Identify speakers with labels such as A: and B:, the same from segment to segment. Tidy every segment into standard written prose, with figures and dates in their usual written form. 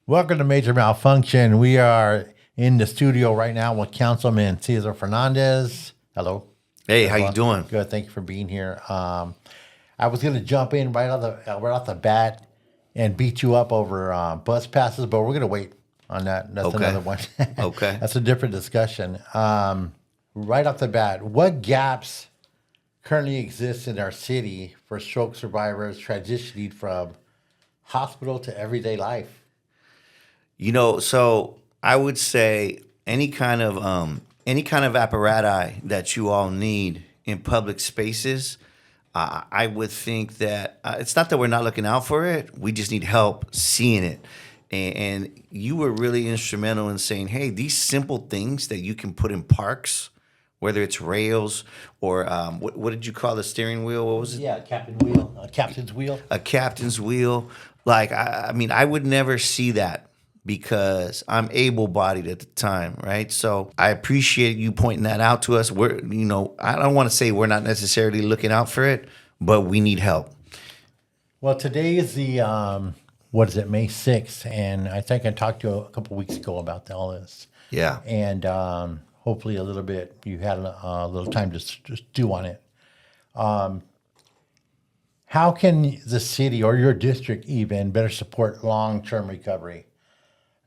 A: Welcome to Major Malfunction. We are in the studio right now with Councilman Cesar Fernandez. Hello.
B: Hey, how you doing?
A: Good. Thank you for being here. I was going to jump in right off the bat and beat you up over bus passes, but we're going to wait on that. That's
B: Okay.
A: another one.
B: Okay.
A: That's a different discussion. Right off the bat, what gaps currently exist in our city for stroke survivors transitioning from hospital to everyday life?
B: So I would say any kind of apparatus that you all need in public spaces, I would think that it's not that we're not looking out for it. We just need help seeing it. And you were really instrumental in saying, hey, these simple things that you can put in parks, whether it's rails or what did you call the steering wheel? What was it?
A: Yeah, captain's wheel.
B: A captain's wheel. Like, I mean, I would never see that because I'm able-bodied at the time, right? So I appreciate you pointing that out to us. I don't want to say we're not necessarily looking out for it, but we need help.
A: Well, today is the what is it, May 6th, and I think I talked to you a couple weeks ago about all this.
B: Yeah.
A: And hopefully a little bit you had a little time to stew on it. How can the city or your district even better support long-term recovery?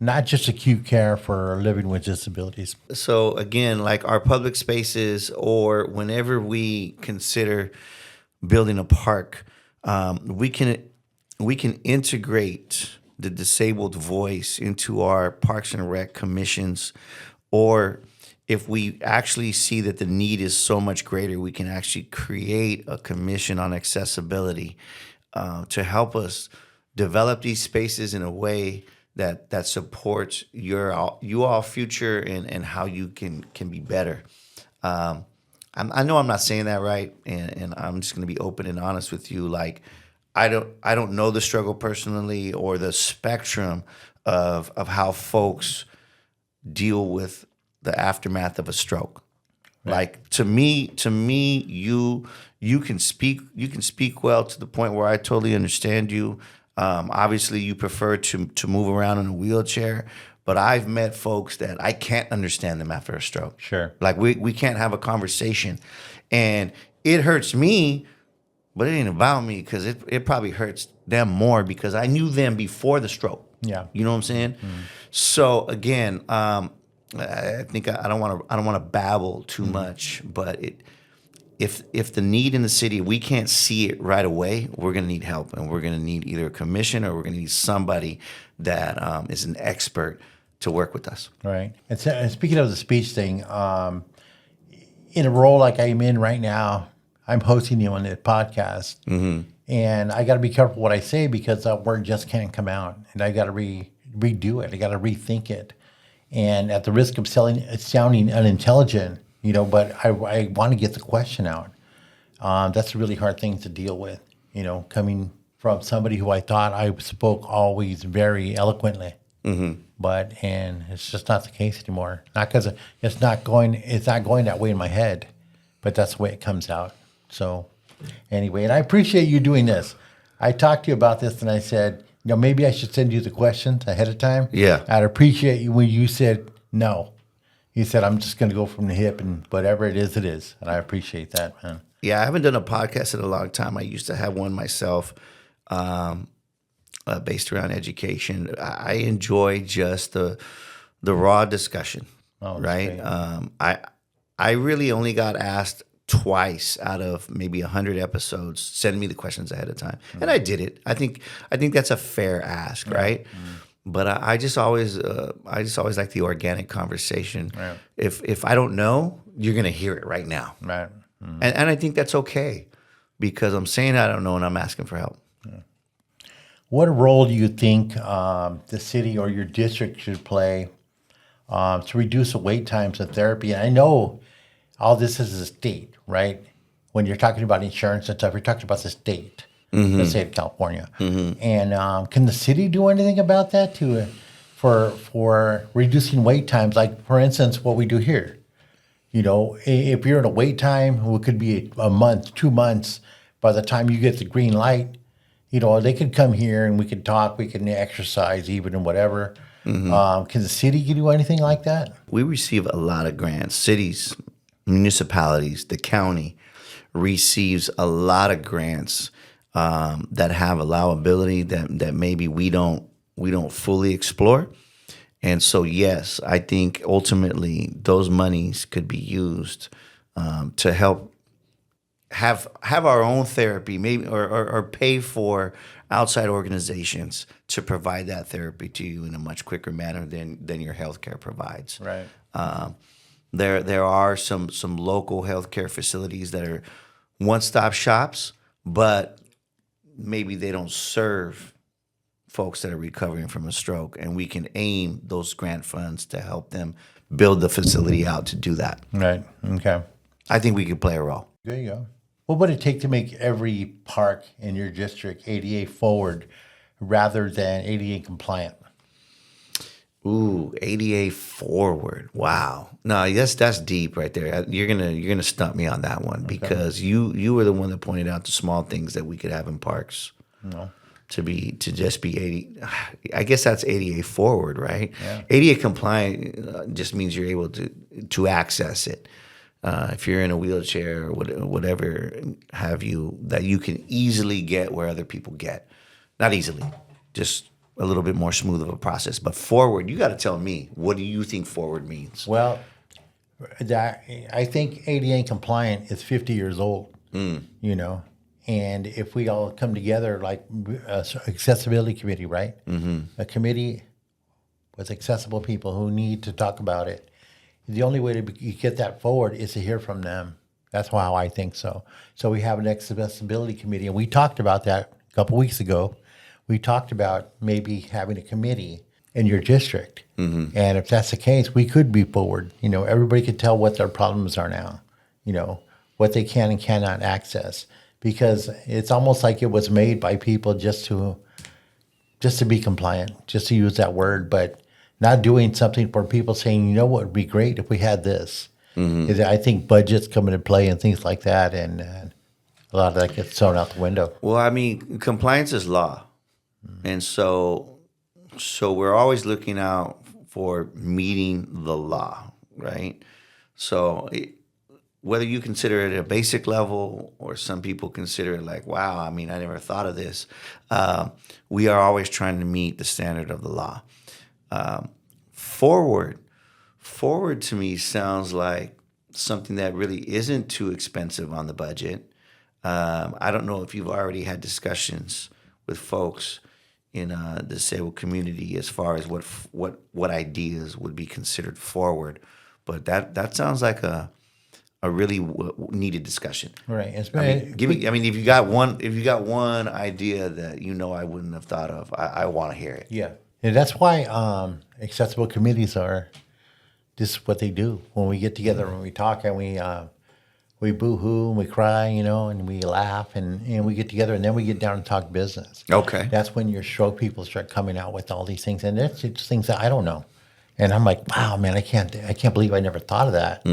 A: Not just acute care for living with disabilities.
B: So again, like our public spaces, or whenever we consider building a park, we can integrate the disabled voice into our Parks and Rec commissions, or if we actually see that the need is so much greater, we can actually create a commission on accessibility to help us develop these spaces in a way that supports you all future and how you can be better. I know I'm not saying that right, and I'm just going to be open and honest with you. Like, I don't know the struggle personally or the spectrum of how folks deal with the aftermath of a stroke. Right. Like to me, you can speak well to the point where I totally understand you. Obviously, you prefer to move around in a wheelchair, but I've met folks that I can't understand them after a stroke.
A: Sure.
B: Like we can't have a conversation, and it hurts me, but it ain't about me because it probably hurts them more because I knew them before the stroke.
A: Yeah.
B: You know what I'm saying? Mm-hmm. So again, I think I don't want to babble too much, but if the need in the city, we can't see it right away, we're going to need help, and we're going to need either a commission or we're going to need somebody that is an expert to work with us.
A: Right. And speaking of the speech thing, in a role like I'm in right now, I'm hosting you on the podcast, and I got to be careful what I say because that word just can't come out, and I got to redo it. I got to rethink it, and at the risk of sounding unintelligent. But I want to get the question out. That's a really hard thing to deal with, coming from somebody who I thought I spoke always very eloquently. Mm-hmm. And it's just not the case anymore. Not because it's not going that way in my head, but that's the way it comes out. So anyway, and I appreciate you doing this. I talked to you about this and I said, maybe I should send you the questions ahead of time.
B: Yeah.
A: I'd appreciate you when you said no. He said, I'm just going to go from the hip and whatever it is, it is. And I appreciate that, man.
B: Yeah, I haven't done a podcast in a long time. I used to have one myself based around education. I enjoy just the raw discussion, right? I really only got asked twice out of maybe 100 episodes, send me the questions ahead of time. Mm-hmm. And I did it. I think that's a fair ask, right? Mm-hmm. But I just always like the organic conversation. Right. If I don't know, you're gonna hear it right now.
A: Right. Mm-hmm.
B: And I think that's okay because I'm saying I don't know and I'm asking for help. Yeah.
A: What role do you think the city or your district should play to reduce the wait times of therapy? And I know all this is a state, right? When you're talking about insurance and stuff, you're talking about the state. Mm-hmm. The state of California. Mm-hmm. And can the city do anything about that for reducing wait times? Like, for instance, what we do here. If you're in a wait time, it could be a month, 2 months. By the time you get the green light, They could come here and we could talk, we can exercise even and whatever. Can the city do anything like that?
B: We receive a lot of grants. Cities, municipalities, the county receives a lot of grants that have allowability that maybe we don't fully explore. And so, yes, I think ultimately those monies could be used to help have our own therapy, maybe or pay for outside organizations to provide that therapy to you in a much quicker manner than your healthcare provides.
A: Right.
B: There are some local healthcare facilities that are one-stop shops, but maybe they don't serve folks that are recovering from a stroke, and we can aim those grant funds to help them build the facility out to do that.
A: Right. Okay.
B: I think we could play a role.
A: There you go. What would it take to make every park in your district ADA forward rather than ADA compliant?
B: Ooh, ADA forward. Wow. No, that's deep right there. You're gonna stump me on that one because you were the one that pointed out the small things that we could have in parks.
A: No.
B: To just be 80, I guess that's ADA forward, right?
A: Yeah.
B: ADA compliant just means you're able to access it. If you're in a wheelchair or whatever have you, that you can easily get where other people get. Not easily, just a little bit more smooth of a process. But forward, you got to tell me, what do you think forward means?
A: Well, I think ADA compliant is 50 years old, and if we all come together like accessibility committee, right? A committee with accessible people who need to talk about it. The only way to get that forward is to hear from them. That's how I think so. So we have an accessibility committee, and we talked about that a couple weeks ago. We talked about maybe having a committee in your district. And if that's the case, we could be forward. Everybody could tell what their problems are now, what they can and cannot access. Because it's almost like it was made by people just to be compliant, just to use that word, but not doing something for people saying, what would be great if we had this. I think budgets come into play and things like that, and a lot of that gets thrown out the window.
B: Well, I mean, compliance is law. And so we're always looking out for meeting the law, right? So whether you consider it a basic level or some people consider it like, wow, I mean, I never thought of this. We are always trying to meet the standard of the law. Forward to me sounds like something that really isn't too expensive on the budget. I don't know if you've already had discussions with folks in the disabled community as far as what ideas would be considered forward, but that sounds like a really needed discussion.
A: Right.
B: If you got one idea that I wouldn't have thought of, I want to hear it.
A: Yeah. And that's why accessible committees are just what they do. When we get together and we talk and we boo-hoo and we cry, and we laugh and we get together and then we get down and talk business.
B: Okay.
A: That's when your stroke people start coming out with all these things. And it's just things that I don't know. And I'm like, wow, man, I can't believe I never thought of that.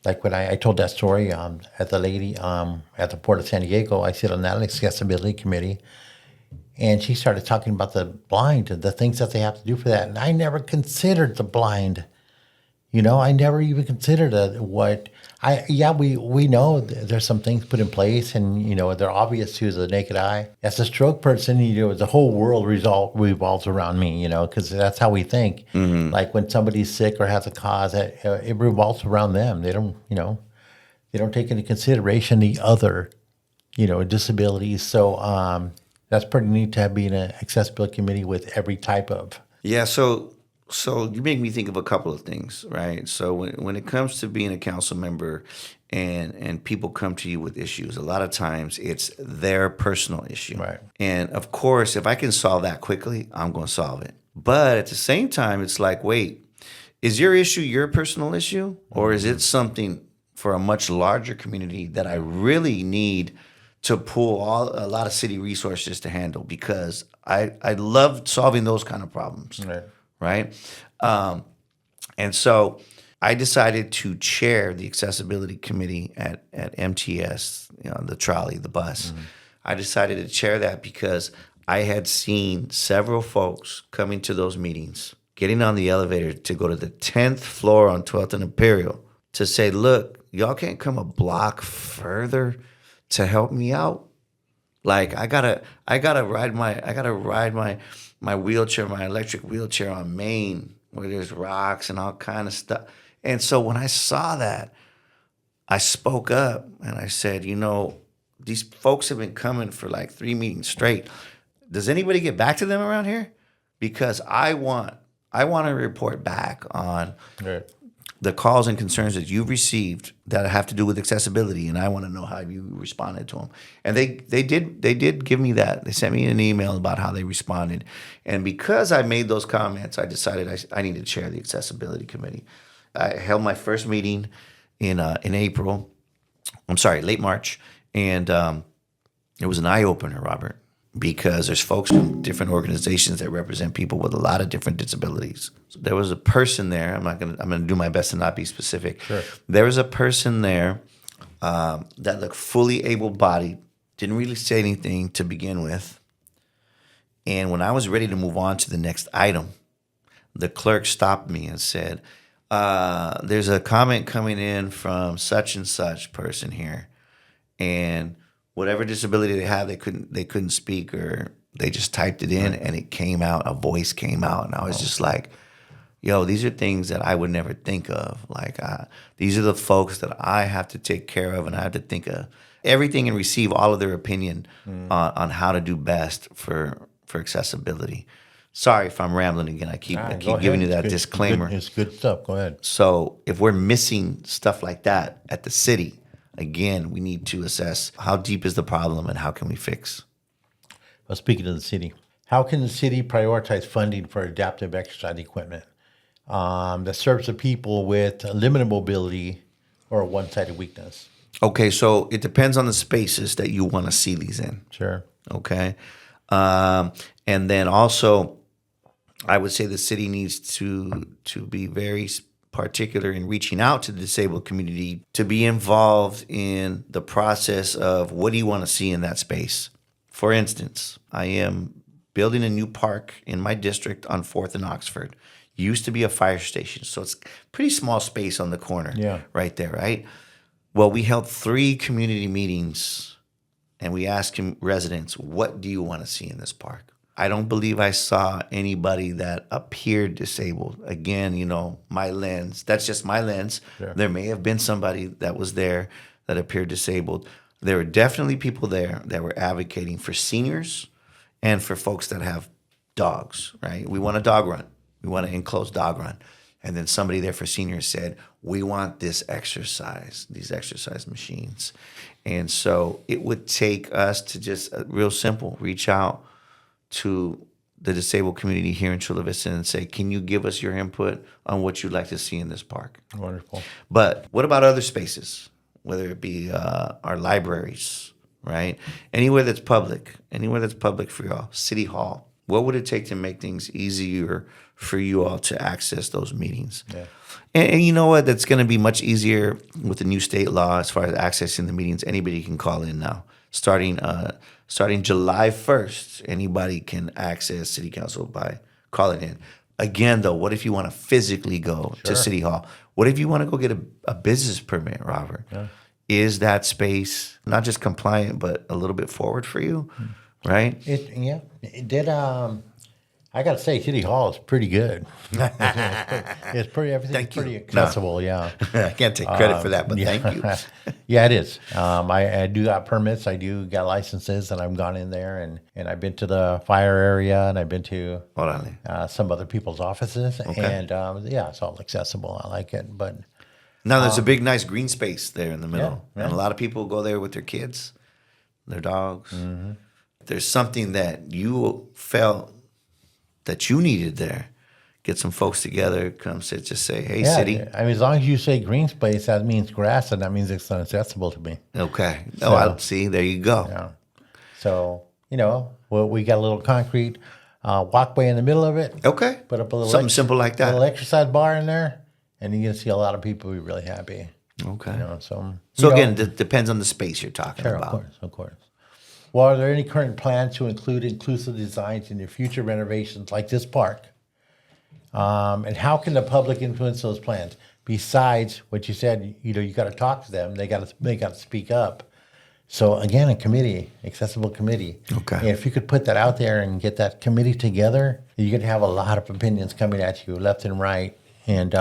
A: Like when I told that story at the lady at the Port of San Diego, I sit on that accessibility committee, and she started talking about the blind and the things that they have to do for that. And I never considered the blind. I never even considered we know there's some things put in place and, they're obvious to the naked eye. As a stroke person, the whole world revolves around me, because that's how we think. Like when somebody's sick or has a cause, it revolves around them. They don't, they don't take into consideration the other, disabilities. So that's pretty neat to be in an accessibility committee with every type of.
B: Yeah, so you make me think of a couple of things, right? So when it comes to being a council member and people come to you with issues, a lot of times it's their personal issue.
A: Right.
B: And of course, if I can solve that quickly, I'm going to solve it. But at the same time, it's like, wait, is your issue your personal issue? Or is it something for a much larger community that I really need to pull a lot of city resources to handle? Because I love solving those kind of problems. Right. And so I decided to chair the accessibility committee at MTS, the trolley, the bus. I decided to chair that because I had seen several folks coming to those meetings, getting on the elevator to go to the 10th floor on 12th and Imperial to say, look, y'all can't come a block further to help me out. Like I gotta ride my wheelchair, my electric wheelchair on Main where there's rocks and all kind of stuff. And so when I saw that, I spoke up and I said, these folks have been coming for like 3 meetings straight. Does anybody get back to them around here? Because I want to report back on the calls and concerns that you've received that have to do with accessibility, and I want to know how you responded to them. And they did give me that. They sent me an email about how they responded. And because I made those comments, I decided I needed to chair the accessibility committee. I held my first meeting in April. I'm sorry, late March, and it was an eye opener, Robert, because there's folks from different organizations that represent people with a lot of different disabilities. So there was a person there. I'm gonna do my best to not be specific.
A: Sure.
B: There was a person there that looked fully able-bodied, didn't really say anything to begin with, and when I was ready to move on to the next item, the clerk stopped me and said, "There's a comment coming in from such and such person here, and whatever disability they have, they couldn't speak, or they just typed it in and it came out, a voice came out." And I was just like, yo, these are things that I would never think of. Like, these are the folks that I have to take care of, and I have to think of everything and receive all of their opinion on how to do best for accessibility. Sorry if I'm rambling again. I keep giving you that disclaimer.
A: It's good stuff. Go ahead.
B: So if we're missing stuff like that at the city, again, we need to assess how deep is the problem and how can we fix.
A: Well, speaking of the city, how can the city prioritize funding for adaptive exercise equipment that serves the people with limited mobility or a one-sided weakness?
B: Okay, so it depends on the spaces that you want to see these in.
A: Sure.
B: Okay. And then also, I would say the city needs to be very particular in reaching out to the disabled community to be involved in the process of what do you want to see in that space. For instance, I am building a new park in my district on 4th and Oxford. Used to be a fire station, so it's pretty small space on the corner right there, right? Well, we held 3 community meetings, and we asked residents, what do you want to see in this park? I don't believe I saw anybody that appeared disabled. Again, my lens, that's just my lens. Sure. There may have been somebody that was there that appeared disabled. There were definitely people there that were advocating for seniors and for folks that have dogs, right? We want a dog run. We want an enclosed dog run. And then somebody there for seniors said, we want these exercise machines. And so it would take us to just real simple, reach out to the disabled community here in Chula Vista and say, can you give us your input on what you'd like to see in this park?
A: Wonderful.
B: But what about other spaces, whether it be our libraries, right? Anywhere that's public for y'all, City Hall. What would it take to make things easier for you all to access those meetings? Yeah. And you know what? That's going to be much easier with the new state law as far as accessing the meetings. Anybody can call in now. Starting July 1st, anybody can access City Council by calling in. Again, though, what if you want to physically go to City Hall? What if you want to go get a business permit, Robert? Yeah. Is that space not just compliant, but a little bit forward for you? Right?
A: It did. I got to say, City Hall is pretty good. It's pretty. Everything's pretty accessible. No. Yeah.
B: I can't take credit for that, but thank you.
A: Yeah, it is. I do got permits. I do got licenses, and I've gone in there and I've been to the fire area, and I've been to some other people's offices, and it's all accessible. I like it, but
B: now there's a big, nice green space there in the middle, and a lot of people go there with their kids, their dogs. Mm-hmm. There's something that you felt that you needed there, get some folks together, come sit, just say, hey, city.
A: I mean, as long as you say green space, that means grass, and that means it's accessible to me.
B: Okay. I see. There you go.
A: Yeah. So, we got a little concrete walkway in the middle of it.
B: Okay.
A: Put up a little
B: something simple like that.
A: A little exercise bar in there, and you're going to see a lot of people be really happy.
B: Okay.
A: So
B: again, it depends on the space you're talking about.
A: Of course. Well, are there any current plans to include inclusive designs in your future renovations like this park? And how can the public influence those plans? Besides what you said, you got to talk to them. They got to speak up. So again, a committee, accessible committee.
B: Okay.
A: And if you could put that out there and get that committee together, you could have a lot of opinions coming at you left and right. And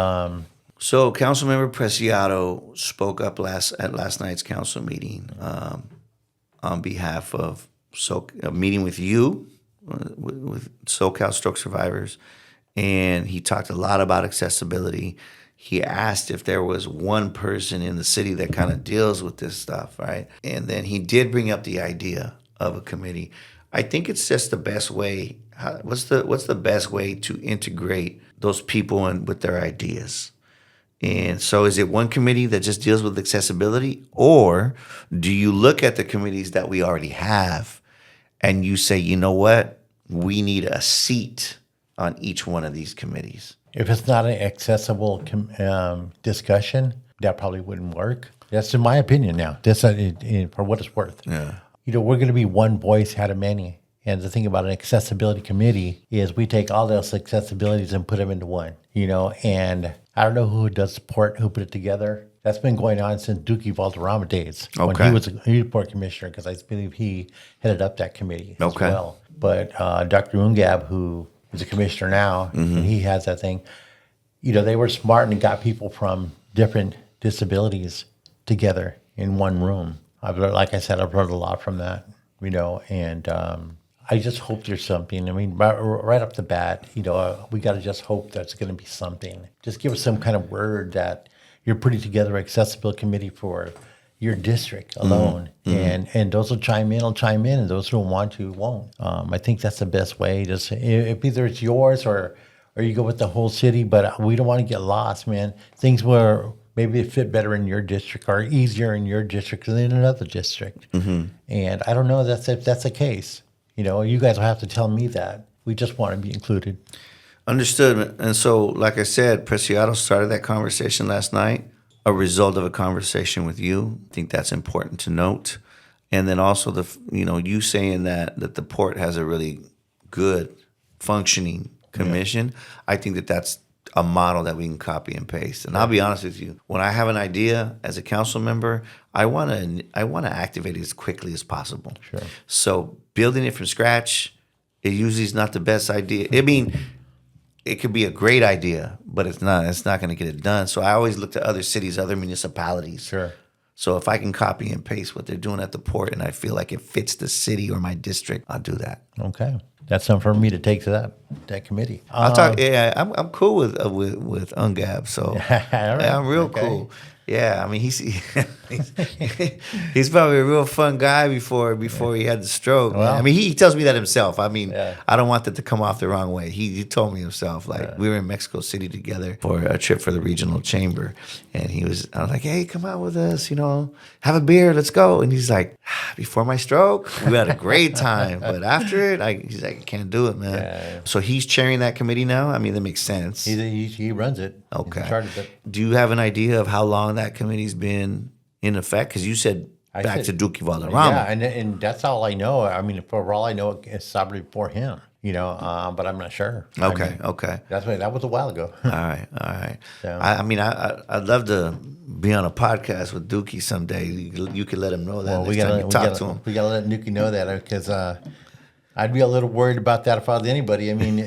B: So Councilmember Preciado spoke up at last night's council meeting on behalf of a meeting with you, with SoCal stroke survivors, and he talked a lot about accessibility. He asked if there was one person in the city that kind of deals with this stuff, right? And then he did bring up the idea of a committee. I think it's just the best way. What's the best way to integrate those people in with their ideas? And so is it one committee that just deals with accessibility, or do you look at the committees that we already have and you say, you know what, we need a seat on each one of these committees?
A: if it's not an accessible discussion, that probably wouldn't work. That's in my opinion now. That's for what it's worth.
B: Yeah.
A: We're going to be one voice out of many. And the thing about an accessibility committee is we take all those accessibilities and put them into one, and I don't know who does support, who put it together. That's been going on since Dookie Valderrama days when he was a port commissioner, because I believe he headed up that committee as well. But Dr. Ungab, who is a commissioner now, and he has that thing, they were smart and got people from different disabilities together in one room. Like I said, I've learned a lot from that, and I just hope there's something. I mean, right off the bat, we got to just hope there's going to be something. Just give us some kind of word that you're putting together an accessibility committee for your district alone. And those will chime in, and those who want to won't. I think that's the best way. Just if either it's yours or you go with the whole city, but we don't want to get lost, man. Things where maybe it fit better in your district or easier in your district than in another district. And I don't know if that's the case. You guys will have to tell me that. We just want to be included.
B: Understood. And so, like I said, Preciado started that conversation last night, a result of a conversation with you. I think that's important to note. And then also you saying that the port has a really good functioning commission. Yeah. I think that's a model that we can copy and paste. And I'll be honest with you, when I have an idea as a council member, I want to activate it as quickly as possible.
A: Sure.
B: So building it from scratch, it usually is not the best idea. I mean, it could be a great idea, but it's not going to get it done. So I always look to other cities, other municipalities.
A: Sure.
B: So if I can copy and paste what they're doing at the port and I feel like it fits the city or my district, I'll do that.
A: Okay. That's something for me to take to that committee.
B: I'll talk. Yeah, I'm cool with Ungab. So I'm real cool. Yeah, I mean he's probably a real fun guy before he had the stroke. Well, I mean he tells me that himself. I mean I don't want that to come off the wrong way. He told me himself. We were in Mexico City together for a trip for the regional chamber, and I was like, hey, come out with us, have a beer, let's go. And he's like, before my stroke, we had a great time, but after it, he's like, I can't do it, man. Yeah. So he's chairing that committee now. I mean that makes sense.
A: He runs it.
B: Okay.
A: He's in charge of it.
B: Do you have an idea of how long that committee's been in effect? Because you said back to Dookie Valderrama.
A: Yeah, and that's all I know. I mean, for all I know, it's probably before him, but I'm not sure.
B: Okay, okay.
A: That was a while ago.
B: All right.
A: So.
B: I'd love to be on a podcast with Dookie someday. You could let him know that.
A: Well, we gotta talk to him. We gotta let Dookie know that because I'd be a little worried about that if I was anybody. I mean, the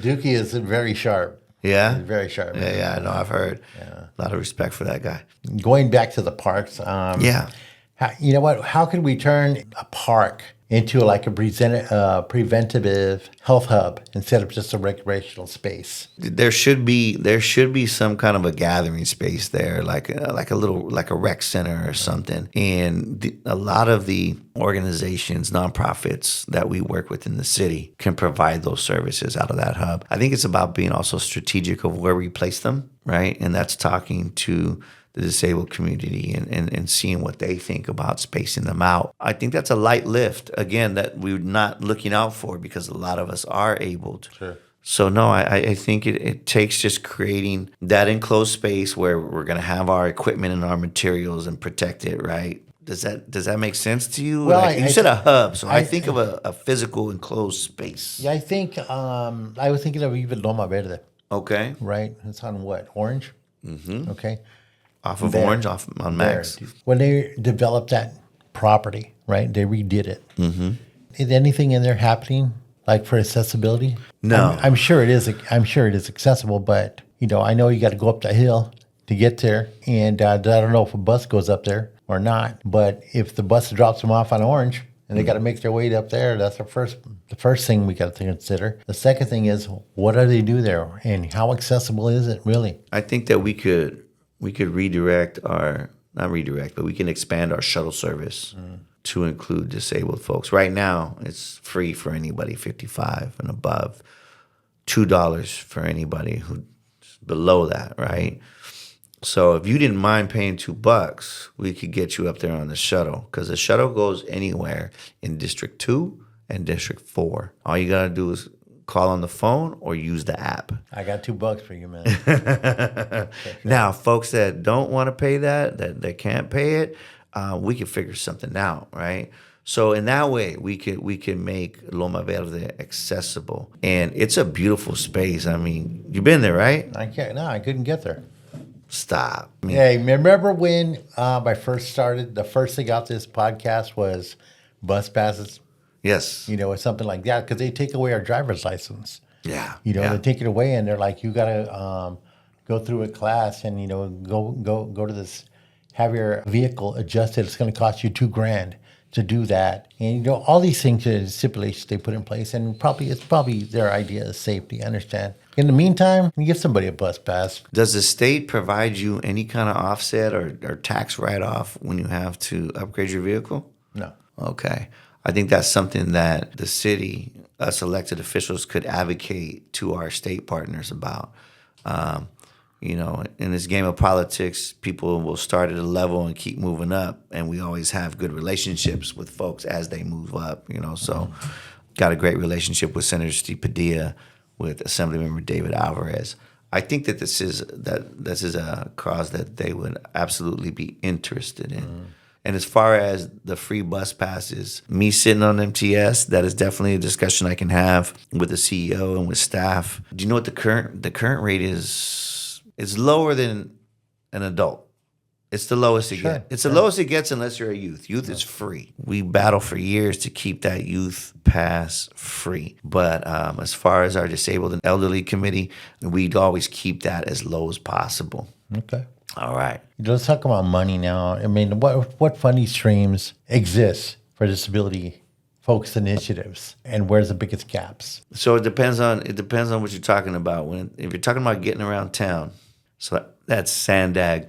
A: Dookie is very sharp.
B: Yeah?
A: He's very sharp.
B: Yeah, I know. I've heard. Yeah. A lot of respect for that guy.
A: Going back to the parks. You know what? How can we turn a park into like a preventative health hub instead of just a recreational space?
B: There should be some kind of a gathering space there, like a rec center or something. And a lot of the organizations, nonprofits that we work with in the city can provide those services out of that hub. I think it's about being also strategic of where we place them, right? And that's talking to the disabled community and seeing what they think about spacing them out. I think that's a light lift, again, that we're not looking out for because a lot of us are abled.
A: Sure.
B: So no, I think it takes just creating that enclosed space where we're going to have our equipment and our materials and protect it, right? Does that make sense to you?
A: Well,
B: Like, you said a hub, so I
A: I-
B: think of a physical enclosed space.
A: Yeah, I think I was thinking of even Loma Verde,
B: Okay.
A: right? It's on what? Orange? Mm-hmm. Okay.
B: Off of
A: There.
B: Orange, off on Max.
A: There. When they developed that property, right? They redid it. Mm-hmm. Is anything in there happening like for accessibility?
B: No.
A: I'm sure it is. I'm sure it is accessible, but I know you got to go up the hill to get there, and I don't know if a bus goes up there or not. But if the bus drops them off on Orange and they got to make their way up there, that's the first thing we got to consider. The second thing is, what do they do there, and how accessible is it really?
B: I think that we could redirect not redirect, but we can expand our shuttle service to include disabled folks. Right now, it's free for anybody 55 and above, $2 for anybody who's below that, right? So if you didn't mind paying $2, we could get you up there on the shuttle, because the shuttle goes anywhere in District 2 and District 4. All you got to do is call on the phone or use the app.
A: I got $2 for you, man.
B: Now, folks that don't want to pay that can't pay it, we can figure something out, right? So in that way, we can make Loma Verde accessible, and it's a beautiful space. I mean, you've been there, right?
A: I can't. No, I couldn't get there.
B: Stop. I mean,
A: Hey, remember when I first started? The first thing out this podcast was bus passes.
B: yes.
A: Or something like that, because they take away our driver's license.
B: Yeah.
A: They take it away, and they're like, you gotta go through a class, and go to this, have your vehicle adjusted. It's going to cost you $2,000 to do that, and all these things, stipulations they put in place, and it's probably their idea of safety. I understand. In the meantime, you give somebody a bus pass.
B: Does the state provide you any kind of offset or tax write-off when you have to upgrade your vehicle?
A: No.
B: Okay. I think that's something that the city, us elected officials, could advocate to our state partners about. In this game of politics, people will start at a level and keep moving up, and we always have good relationships with folks as they move up. So got a great relationship with Senator Steve Padilla, with Assemblymember David Alvarez. I think that this is a cause that they would absolutely be interested in. And as far as the free bus passes, me sitting on MTS, that is definitely a discussion I can have with the CEO and with staff. Do you know what the current rate is? It's lower than an adult. It's the lowest it gets. It's the lowest it gets unless you're a youth. Youth is free. We battle for years to keep that youth pass free. But as far as our disabled and elderly committee, we'd always keep that as low as possible.
A: Okay.
B: All right.
A: Let's talk about money now. I mean, what funding streams exist for disability focused initiatives, and where's the biggest gaps?
B: So it depends on what you're talking about. If you're talking about getting around town, so that's Sandag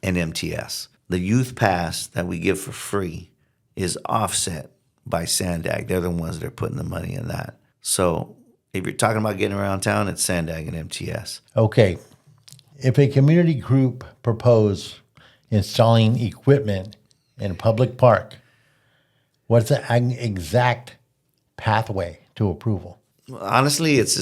B: and MTS. The youth pass that we give for free is offset by Sandag. They're the ones that are putting the money in that. So if you're talking about getting around town, it's Sandag and MTS.
A: Okay. If a community group propose installing equipment in a public park, what's the exact pathway to approval?
B: Honestly, it's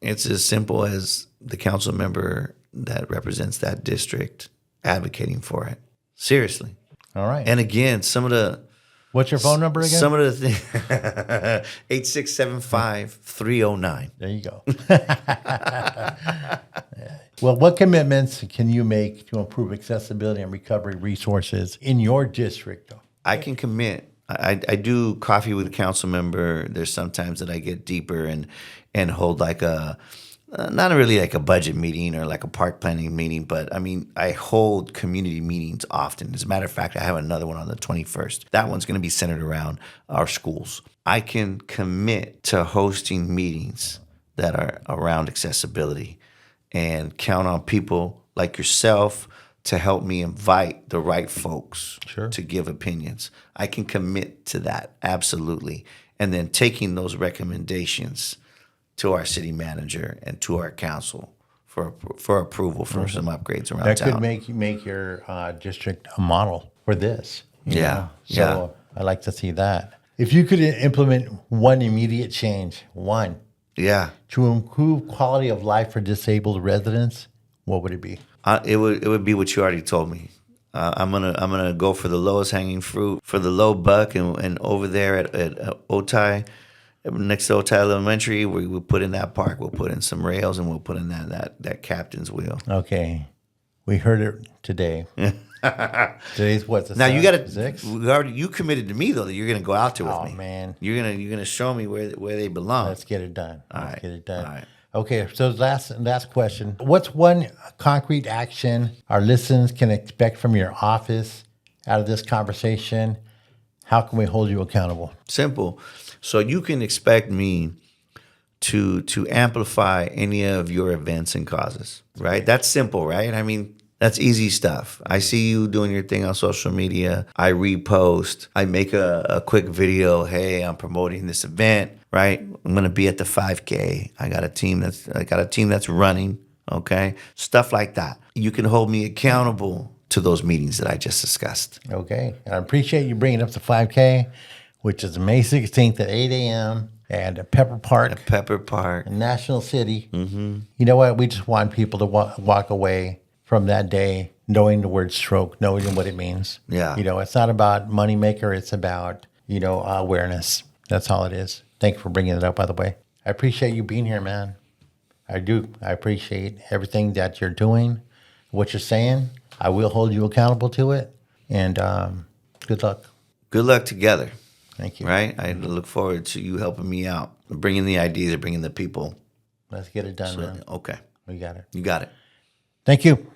B: as simple as the council member that represents that district advocating for it. Seriously.
A: All right.
B: And again, some of the...
A: What's your phone number again?
B: Some of the things... 8675-309.
A: There you go. Well, what commitments can you make to improve accessibility and recovery resources in your district?
B: I can commit. I do coffee with a council member. There's sometimes that I get deeper and hold like a... not really like a budget meeting or like a park planning meeting, but I mean, I hold community meetings often. As a matter of fact, I have another one on the 21st. That one's going to be centered around our schools. I can commit to hosting meetings that are around accessibility and count on people like yourself to help me invite the right folks to give opinions. I can commit to that, absolutely. And then taking those recommendations to our city manager and to our council for approval for some upgrades around
A: that
B: town.
A: That could make your district a model for this.
B: Yeah.
A: So I like to see that. If you could implement one immediate change, to improve quality of life for disabled residents, what would it be?
B: It would be what you already told me. I'm gonna go for the lowest hanging fruit, for the low buck, and over there at Otay, next to Otay Elementary, we'll put in that park. We'll put in some rails, and we'll put in that captain's wheel.
A: Okay. We heard it today. Today's what? The
B: Now you
A: 6th?
B: you committed to me though that you're gonna go out there with me.
A: Oh man,
B: you're gonna show me where they belong.
A: let's get it done.
B: All
A: Let's
B: right.
A: get it done.
B: All right.
A: Okay, so last question. What's one concrete action our listeners can expect from your office out of this conversation? How can we hold you accountable?
B: Simple. So you can expect me to amplify any of your events and causes, right? That's simple, right? I mean, that's easy stuff. I see you doing your thing on social media. I repost. I make a quick video. Hey, I'm promoting this event, right? I'm gonna be at the 5K. I got a team that's running. Okay, stuff like that. You can hold me accountable to those meetings that I just discussed.
A: Okay, and I appreciate you bringing up the 5K, which is May 16th at 8 a.m. at Pepper Park, in National City. Mm-hmm. You know what? We just want people to walk away from that day knowing the word stroke, knowing what it means.
B: Yeah.
A: You know, it's not about moneymaker. It's about, awareness. That's all it is. Thank you for bringing it up, by the way. I appreciate you being here, man. I do. I appreciate everything that you're doing, what you're saying. I will hold you accountable to it. And good luck.
B: Good luck together.
A: Thank you.
B: Right? I look forward to you helping me out, bringing the ideas, bringing the people.
A: Let's get it done, man.
B: Okay.
A: We got it.
B: You got it.
A: Thank you.